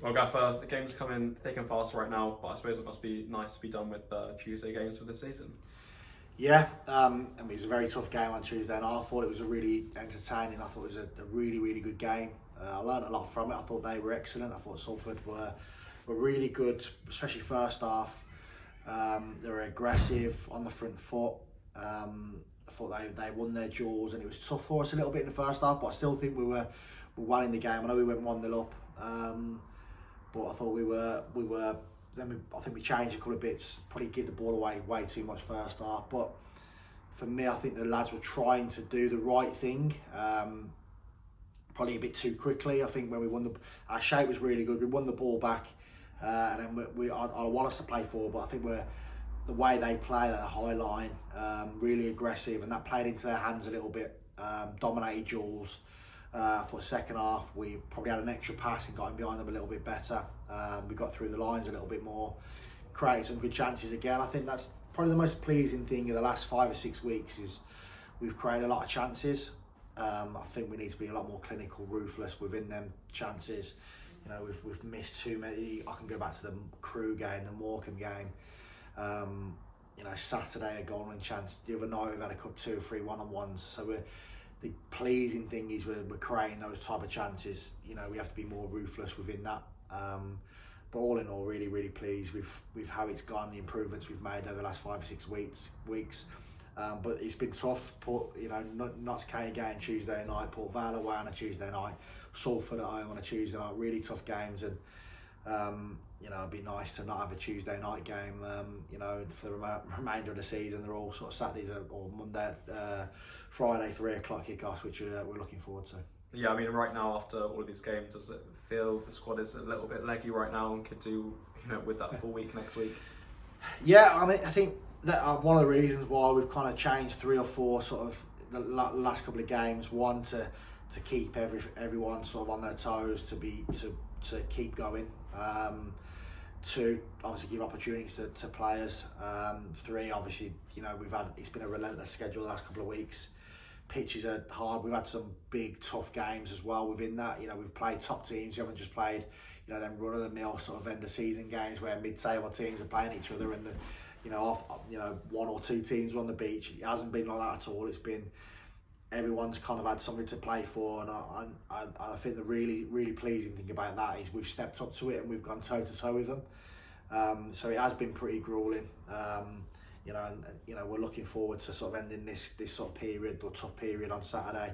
Well, Gaffer, the games come in thick and fast right now, but I suppose it must be nice to be done with Tuesday games for this season. Yeah, I mean, it was a very tough game on Tuesday, and I thought it was a really entertaining. I thought it was a really, really good game. I learned a lot from it. I thought they were excellent. I thought Salford were really good, especially first half. They were aggressive on the front foot. I thought they won their duels, and it was tough for us a little bit in the first half, but I still think we were well in the game. I know we went 1-0 up, but I thought we were. I think we changed a couple of bits. Probably give the ball away way too much first half, but for me, I think the lads were trying to do the right thing. Probably a bit too quickly. I think when we won our shape was really good. We won the ball back, and then I want us to play forward, but I think the way they play that high line, really aggressive, and that played into their hands a little bit. Dominated duels. For the second half, we probably had an extra pass and got in behind them a little bit better. We got through the lines a little bit more, created some good chances again. I think that's probably the most pleasing thing in the last 5 or 6 weeks is we've created a lot of chances. I think we need to be a lot more clinical, ruthless within them chances. You know, we've missed too many. I can go back to the Crew game, the Morecambe game. Saturday a golden chance. The other night we've had a couple 2 or 3 one-on-ones. So the pleasing thing is we're creating those type of chances. You know, we have to be more ruthless within that. But all in all, really, really pleased with how it's gone, the improvements we've made over the last 5 or 6 weeks. But it's been tough. Notts County game Tuesday night, Port Vale away on a Tuesday night, Salford at home on a Tuesday night. Really tough games, and it'd be nice to not have a Tuesday night game. For the remainder of the season, they're all sort of Saturdays or Monday, Friday 3 o'clock kickoffs, which we're looking forward to. Yeah, I mean, right now after all of these games, does it feel the squad is a little bit leggy right now and could do, with that full week next week? Yeah, I mean, I think that one of the reasons why we've kind of changed 3 or 4 sort of the last couple of games. One, to keep everyone sort of on their toes, to keep going. 2, obviously give opportunities to players. 3, obviously, it's been a relentless schedule the last couple of weeks. Pitches are hard. We've had some big tough games as well within that. We've played top teams. You haven't just played them run of the mill sort of end of season games where mid-table teams are playing each other and 1 or 2 teams are on the beach. It hasn't been like that at all. It's been everyone's kind of had something to play for, and I think the really, really pleasing thing about that is we've stepped up to it and we've gone toe to toe with them. So it has been pretty grueling. We're looking forward to sort of ending this sort of period or tough period on Saturday,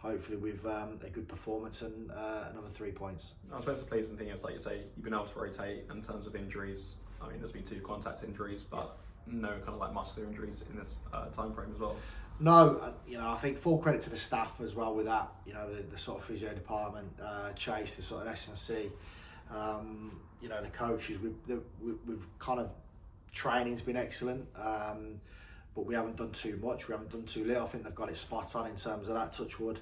hopefully with a good performance and another 3 points. I suppose the pleasing thing is, like you say, you've been able to rotate in terms of injuries. I mean, there's been 2 contact injuries, but no kind of like muscular injuries in this time frame as well. No, I think full credit to the staff as well with that. The sort of physio department, Chase, the sort of S&C, the coaches. We've kind of training's been excellent, but we haven't done too much. We haven't done too little. I think they've got it spot on in terms of that. Touch wood.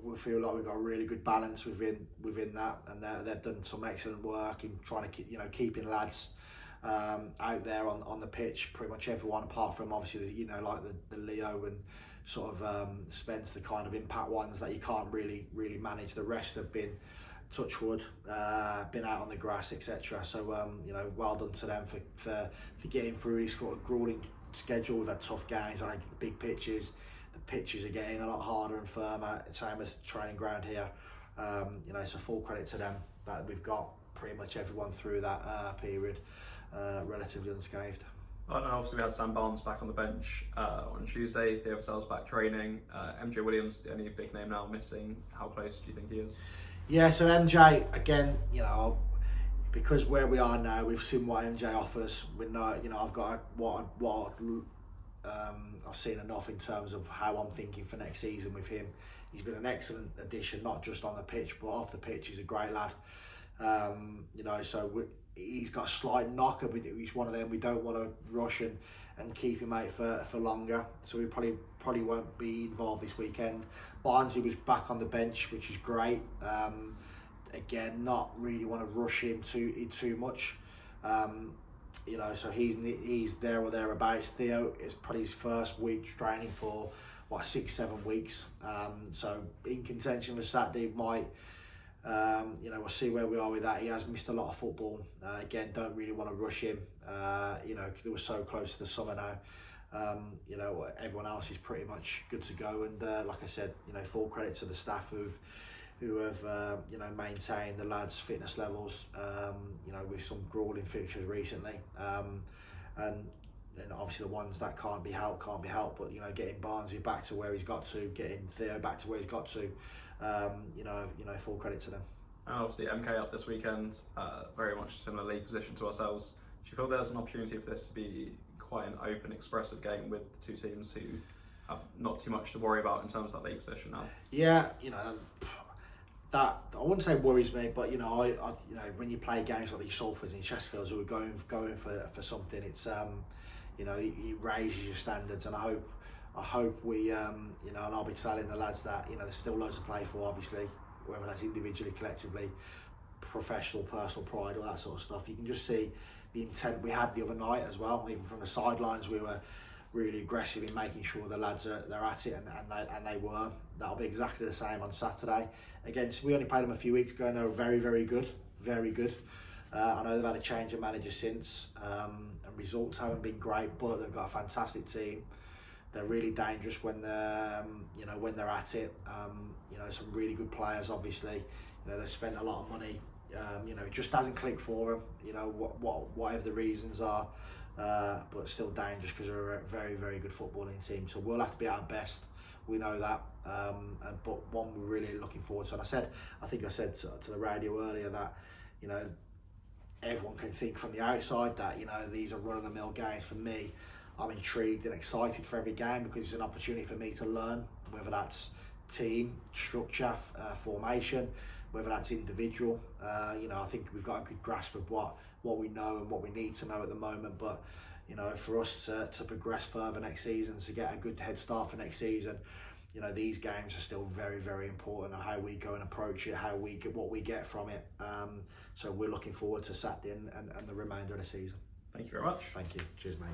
We feel like we've got a really good balance within that, and they've done some excellent work in trying to keeping lads out there on the pitch. Pretty much everyone apart from obviously like the Leo and sort of Spence, the kind of impact ones that you can't really manage. The rest have been touch wood, been out on the grass, etc. So well done to them for getting through this sort of grueling schedule. We've had tough games, like big pitches. The pitches are getting a lot harder and firmer, same as training ground here. So full credit to them that we've got pretty much everyone through that period relatively unscathed. And obviously we had Sam Barnes back on the bench on Tuesday. Theo Vassell's back training. MJ Williams, the only big name now missing. How close do you think he is? Yeah, so MJ again, because where we are now, we've seen what MJ offers. We know, I've got what I've seen enough in terms of how I'm thinking for next season with him. He's been an excellent addition, not just on the pitch, but off the pitch. He's a great lad. He's got a slight knock, but he's one of them we don't want to rush and keep him out for longer. So we probably won't be involved this weekend. Barnsley was back on the bench, which is great. Again, not really want to rush him too much. So he's there or thereabouts. Theo is probably his first week training for 6-7 weeks. So in contention for Saturday, might You know, we'll see where we are with that. He has missed a lot of football. Again, don't really want to rush him. You know, they were so close to the summer now. You know, everyone else is pretty much good to go. And like I said, you know, full credit to the staff who have you know, maintained the lads' fitness levels. You know, with some grueling fixtures recently. And obviously the ones that can't be helped. But you know, getting Barnsley back to where he's got to, getting Theo back to where he's got to. You know, full credit to them. And obviously MK up this weekend, very much similar league position to ourselves. Do you feel there's an opportunity for this to be quite an open, expressive game with the two teams who have not too much to worry about in terms of that league position now? Yeah, you know, that I wouldn't say worries me, but you know, I you know, when you play games like these Salfords and Chesterfields who are going for something, it's you know, it raises your standards, and I hope we you know, and I'll be telling the lads that, you know, there's still loads to play for, obviously, whether that's individually, collectively, professional, personal pride, all that sort of stuff. You can just see the intent we had the other night as well. Even from the sidelines, we were really aggressive in making sure the lads they're at it, and they were. That'll be exactly the same on Saturday. Again, we only played them a few weeks ago, and they were very, very good, very good. I know they've had a change of manager since, and results haven't been great, but they've got a fantastic team. They're really dangerous when they're, you know, when they're at it. You know, some really good players, obviously. You know, they've spent a lot of money. You know, it just hasn't clicked for them. You know, whatever the reasons are, but still dangerous because they're a very, very good footballing team. So we'll have to be at our best. We know that. But one we're really looking forward to. And I think I said to the radio earlier that, you know, everyone can think from the outside that, you know, these are run-of-the-mill games. For me, I'm intrigued and excited for every game because it's an opportunity for me to learn, whether that's team, structure, formation, whether that's individual. You know, I think we've got a good grasp of what we know and what we need to know at the moment. But, you know, for us to progress further next season, to get a good head start for next season, you know, these games are still very, very important, and how we go and approach it, how we get what we get from it. So we're looking forward to Saturday and the remainder of the season. Thank you very much. Thank you. Cheers, mate.